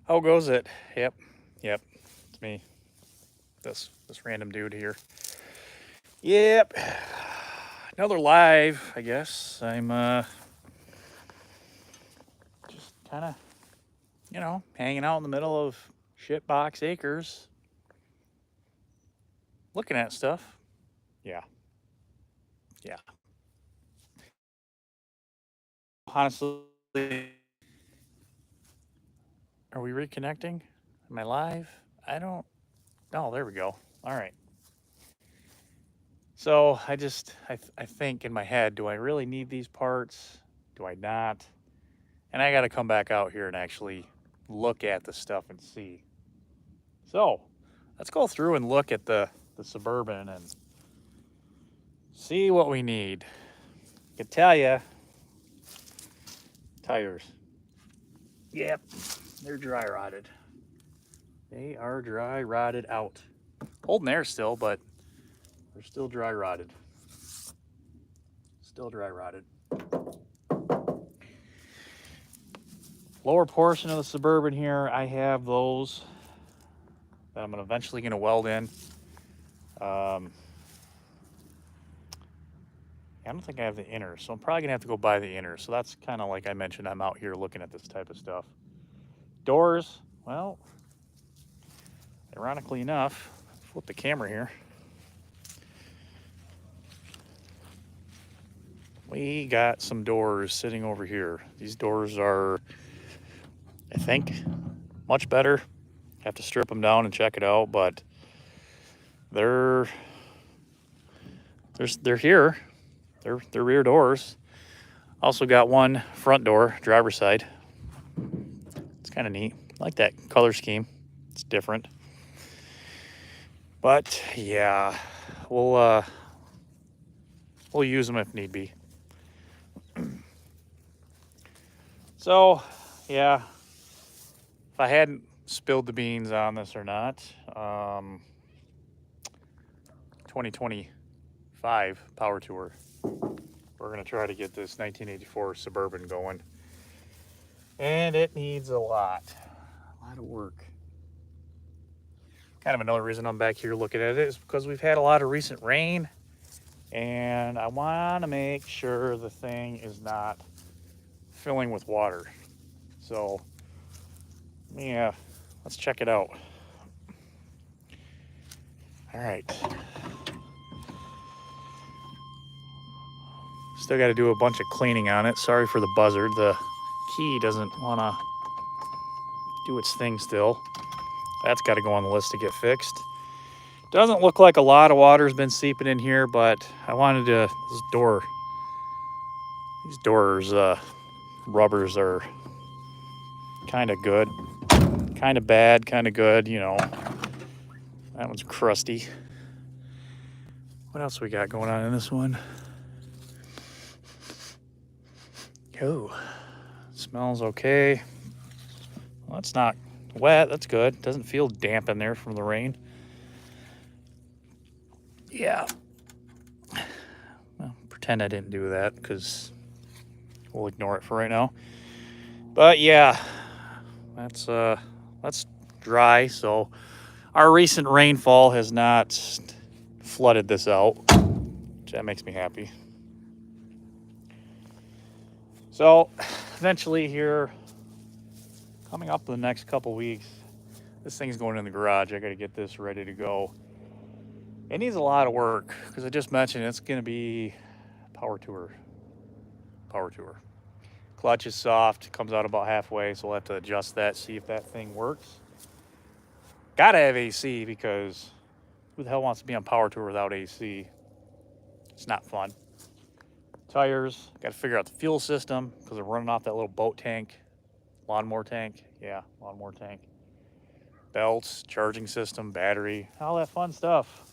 How goes it? Yep, yep, it's me. This random dude here. Yep, another live, I guess. I'm just kind of, hanging out in the middle of shitbox acres, looking at stuff. Yeah, yeah. Honestly, are we reconnecting? Am I live? I don't. Oh, there we go. All right. So I think in my head, do I really need these parts? Do I not? And I got to come back out here and actually look at the stuff and see. So let's go through and look at the Suburban and see what we need. I can tell you, tires. Yep, they're dry rotted. They are dry rotted out. Holding air still, but they're still dry rotted. Still dry rotted. Lower portion of the Suburban here, I have those that I'm eventually going to weld in. I don't think I have the inner, so I'm probably going to have to go buy the inner. So that's kind of like I mentioned, I'm out here looking at this type of stuff. Doors, well, ironically enough, flip the camera here. We got some doors sitting over here. These doors are, I think, much better. Have to strip them down and check it out, but they're here. They're rear doors. Also got one front door, driver's side. It's kind of neat. I like that color scheme. It's different. But yeah, we'll use them if need be. So yeah, if I hadn't spilled the beans on this or not, 2025 Power Tour. We're gonna try to get this 1984 Suburban going, and it needs a lot of work. Kind of another reason I'm back here looking at it is because we've had a lot of recent rain, and I want to make sure the thing is not filling with water. So yeah, let's check it out. All right. Still got to do a bunch of cleaning on it. Sorry for the buzzard. The key doesn't want to do its thing still. That's got to go on the list to get fixed. Doesn't look like a lot of water's been seeping in here, but I wanted to, these doors, rubbers are kind of good, kind of bad, kind of good, That one's crusty. What else we got going on in this one? Oh, smells okay. Well, it's not wet. That's good. Doesn't feel damp in there from the rain. Yeah. Well, pretend I didn't do that because we'll ignore it for right now. But yeah, that's dry. So our recent rainfall has not flooded this out. That makes me happy. So eventually here, coming up in the next couple weeks, this thing's going in the garage. I got to get this ready to go. It needs a lot of work because I just mentioned it's going to be Power Tour. Clutch is soft, comes out about halfway, so we'll have to adjust that, see if that thing works. Gotta have AC because who the hell wants to be on Power Tour without AC? It's not fun. Tires, got to figure out the fuel system because they're running off that little boat tank, lawnmower tank. Yeah, lawnmower tank. Belts, charging system, battery, all that fun stuff.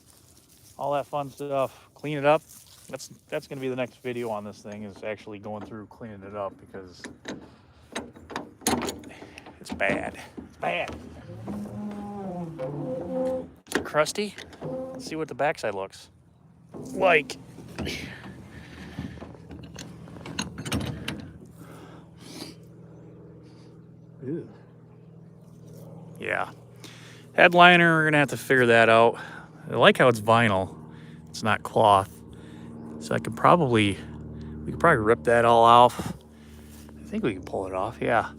Clean it up. That's going to be the next video on this thing, is actually going through cleaning it up because it's bad. It's bad. Is it crusty? Let's see what the backside looks like. Ew. Yeah. Headliner, we're going to have to figure that out. I like how it's vinyl. It's not cloth. So we could probably rip that all off. I think we can pull it off, yeah.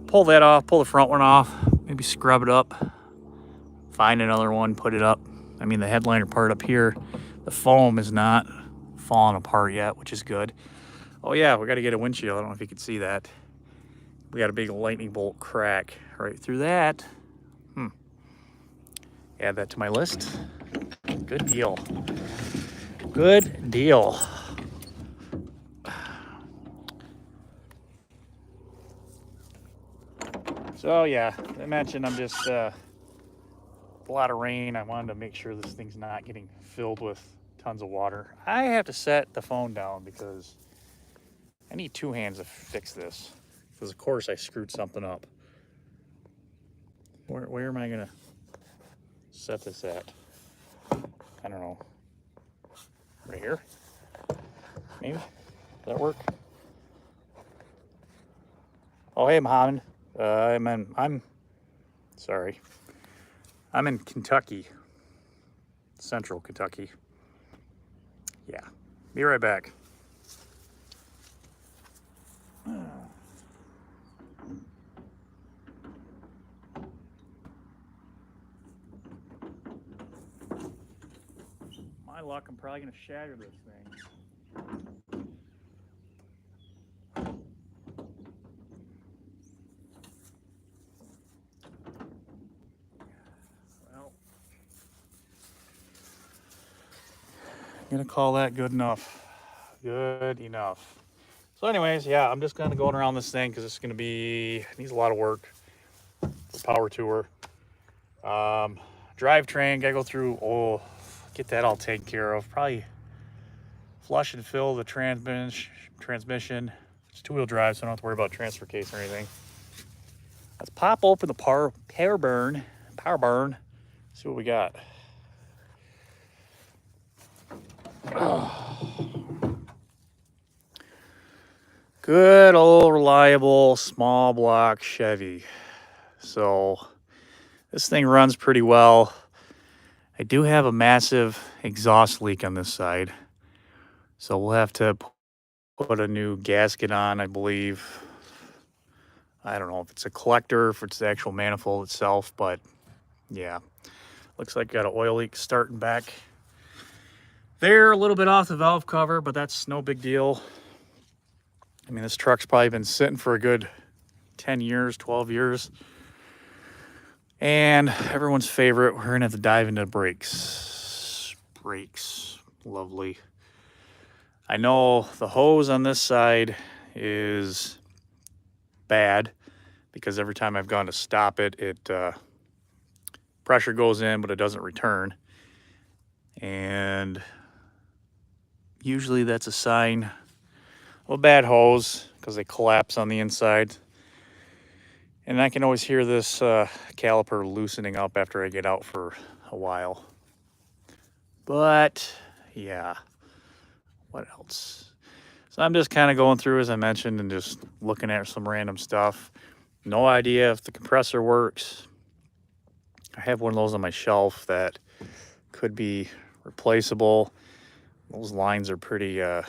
Pull that off, pull the front one off, maybe scrub it up. Find another one, put it up. I mean, the headliner part up here, the foam is not falling apart yet, which is good. Oh yeah, we got to get a windshield. I don't know if you can see that. We got a big lightning bolt crack right through that. Add that to my list. Good deal. Good deal. So yeah, I mentioned I'm just a lot of rain. I wanted to make sure this thing's not getting filled with tons of water. I have to set the phone down because I need two hands to fix this. Because of course I screwed something up. Where am I gonna set this at? I don't know. Right here? Maybe? Does that work? Oh hey Mohammed. I'm sorry. I'm in Kentucky. Central Kentucky. Yeah. Be right back. My luck, I'm probably gonna shatter this thing. Well, I'm gonna call that good enough. Good enough. So anyways, yeah, I'm just gonna go around this thing because it's gonna be, it needs a lot of work. Power tour. Drivetrain, gotta go through, get that all taken care of. Probably flush and fill the transmission. It's two-wheel drive, so I don't have to worry about transfer case or anything. Let's pop open the power burn. See what we got. Good old reliable small block Chevy. So this thing runs pretty well. I do have a massive exhaust leak on this side. So we'll have to put a new gasket on, I believe. I don't know if it's a collector, if it's the actual manifold itself, but yeah. Looks like got an oil leak starting back there, a little bit off the valve cover, but that's no big deal. I mean, this truck's probably been sitting for a good 10 years, 12 years. And everyone's favorite, we're gonna have to dive into brakes. Brakes, lovely. I know the hose on this side is bad because every time I've gone to stop it, pressure goes in, but it doesn't return. And usually that's a sign of a bad hose because they collapse on the inside. And I can always hear this caliper loosening up after I get out for a while. But yeah, what else? So I'm just kind of going through, as I mentioned, and just looking at some random stuff. No idea if the compressor works. I have one of those on my shelf that could be replaceable. Those lines are pretty, well,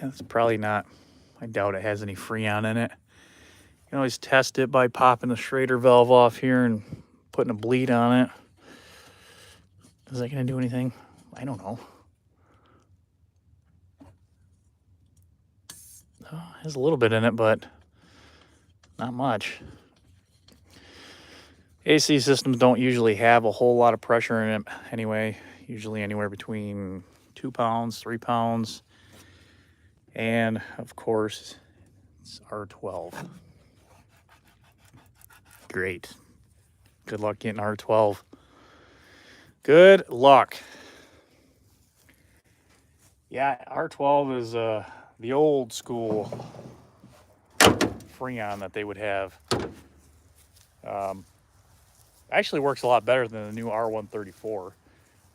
that's probably not, I doubt it has any Freon in it. You can always test it by popping the Schrader valve off here and putting a bleed on it. Is that going to do anything? I don't know. Oh, it has a little bit in it, but not much. AC systems don't usually have a whole lot of pressure in it anyway. Usually anywhere between 2 pounds, 3 pounds. And of course, it's R12. Great. Good luck getting R12. Good luck. Yeah, R12 is the old school Freon that they would have. Actually works a lot better than the new R134.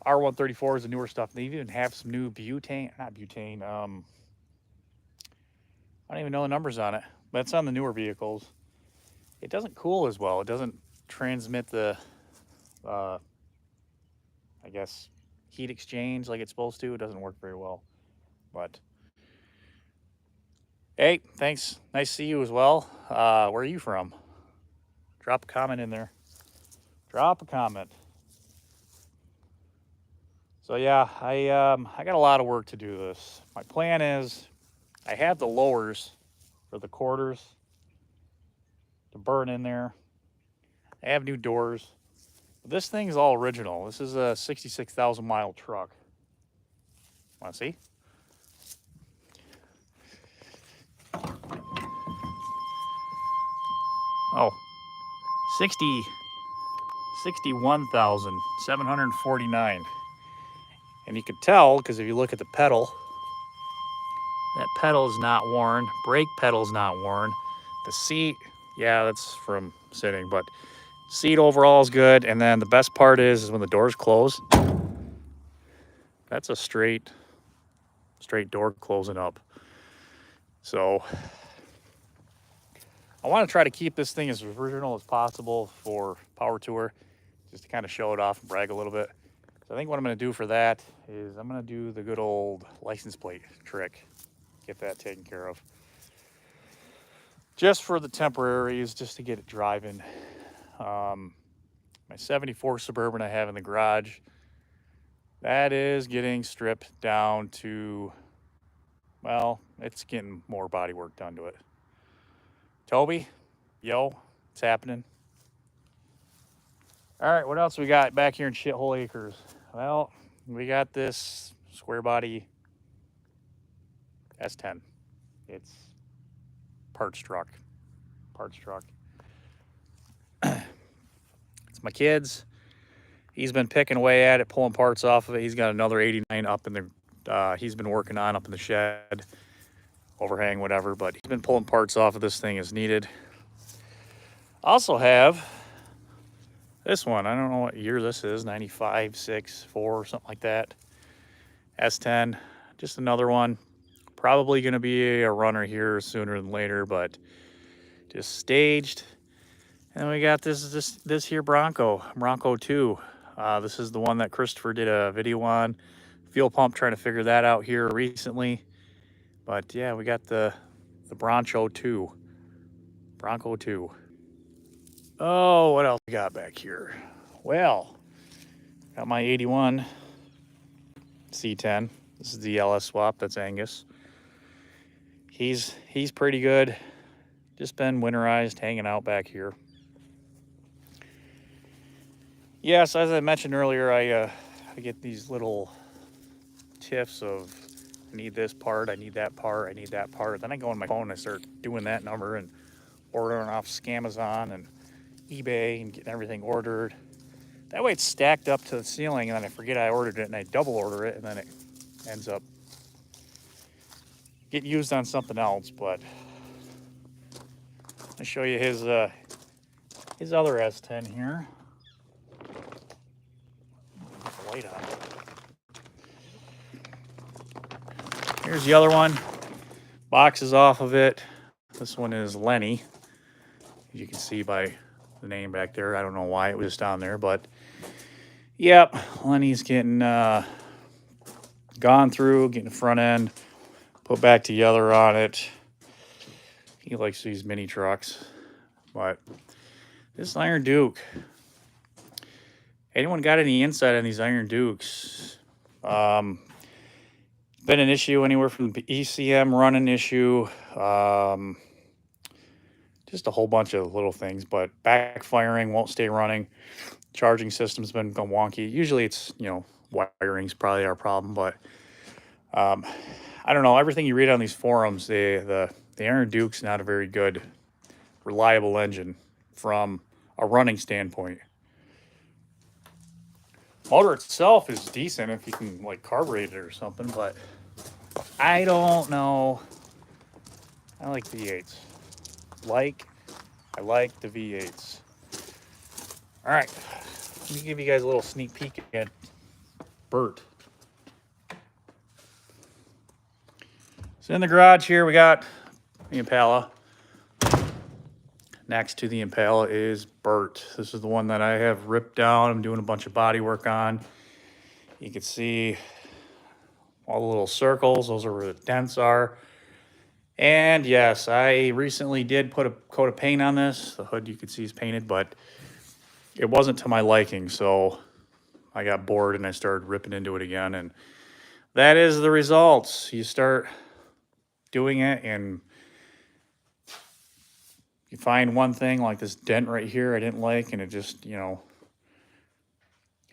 R134 is the newer stuff. They even have some new butane, not butane, I don't even know the numbers on it. That's on the newer vehicles. It doesn't cool as well. It doesn't transmit the, I guess, heat exchange like it's supposed to. It doesn't work very well. But hey, thanks. Nice to see you as well. Where are you from? Drop a comment in there. Drop a comment. So yeah, I got a lot of work to do this. My plan is I have the lowers for the quarters to burn in there. I have new doors. But this thing is all original. This is a 66,000 mile truck. Want to see? Oh, 61,749. And you could tell because if you look at the pedal, that pedal is not worn. Brake pedal's not worn. The seat, yeah, that's from sitting, but seat overall is good. And then the best part is when the doors close, that's a straight door closing up. So I want to try to keep this thing as original as possible for Power Tour, just to kind of show it off and brag a little bit. So I think what I'm going to do for that is I'm going to do the good old license plate trick. Get that taken care of. Just for the temporaries, just to get it driving. My 74 Suburban I have in the garage, that is getting stripped down to, well, it's getting more body work done to it. Toby, yo, it's happening. All right, what else we got back here in Shithole Acres? Well, we got this square body S10. It's parts truck. It's my kid's. He's been picking away at it, pulling parts off of it. He's got another 89 up in the, he's been working on up in the shed, overhang, whatever, but he's been pulling parts off of this thing as needed. Also have this one. I don't know what year this is, 95, 6, 4, something like that. S10, just another one. Probably going to be a runner here sooner than later, but just staged. And we got this here Bronco 2. This is the one that Christopher did a video on. Fuel pump, trying to figure that out here recently. But yeah, we got the Bronco 2. Oh, what else we got back here? Well, got my 81 C10. This is the LS swap. That's Angus. He's pretty good. Just been winterized, hanging out back here. Yes, as I mentioned earlier, I get these little tiffs of I need this part, I need that part, I need that part. Then I go on my phone and I start doing that number and ordering off Scamazon and eBay and getting everything ordered. That way it's stacked up to the ceiling, and then I forget I ordered it and I double order it, and then it ends up getting used on something else. But I'll show you his other S10 here. Light on. Here's the other one. Boxes off of it. This one is Lenny. As you can see by the name back there. I don't know why it was down there, but yep, Lenny's getting gone through, getting the front end put back together on it. He likes these mini trucks, but this Iron Duke. Anyone got any insight on these Iron Dukes? Been an issue anywhere from the ECM running issue, just a whole bunch of little things, but backfiring, won't stay running. Charging system's been going wonky. Usually it's, wiring's probably our problem, but I don't know. Everything you read on these forums, the Iron Duke's not a very good, reliable engine from a running standpoint. Motor itself is decent if you can carburet it or something, but I don't know. I like V8s. I like the V8s. All right, let me give you guys a little sneak peek at Bert. So in the garage here, we got the Impala. next to the Impala is Bert. This is the one that I have ripped down. I'm doing a bunch of body work on. You can see all the little circles. Those are where the dents are. And yes, I recently did put a coat of paint on this. The hood you can see is painted, but it wasn't to my liking. So I got bored and I started ripping into it again. And that is the results. You start doing it and you find one thing like this dent right here I didn't like, and it just, you know,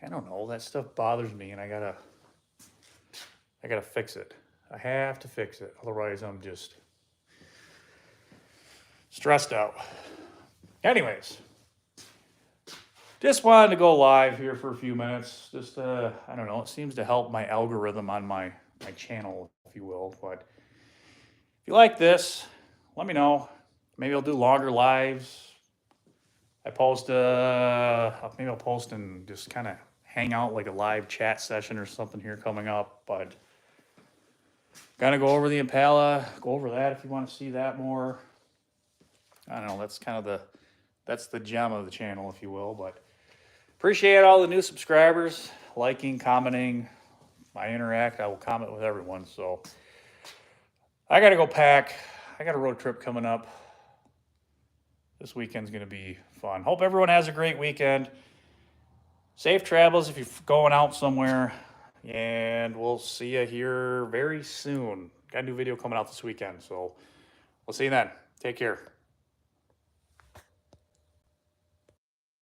I don't know, that stuff bothers me, and I gotta fix it. I have to fix it, otherwise I'm just stressed out. Anyways, just wanted to go live here for a few minutes. Just, I don't know, it seems to help my algorithm on my channel, if you will. But if you like this, let me know. Maybe I'll do longer lives. I post, maybe I'll post and just kind of hang out like a live chat session or something here coming up. But gonna go over the Impala, go over that if you want to see that more. I don't know, that's kind of that's the gem of the channel, if you will. But appreciate all the new subscribers, liking, commenting. I interact, I will comment with everyone. So I gotta go pack. I got a road trip coming up. This weekend's going to be fun. Hope everyone has a great weekend. Safe travels if you're going out somewhere. And we'll see you here very soon. Got a new video coming out this weekend. So we'll see you then. Take care.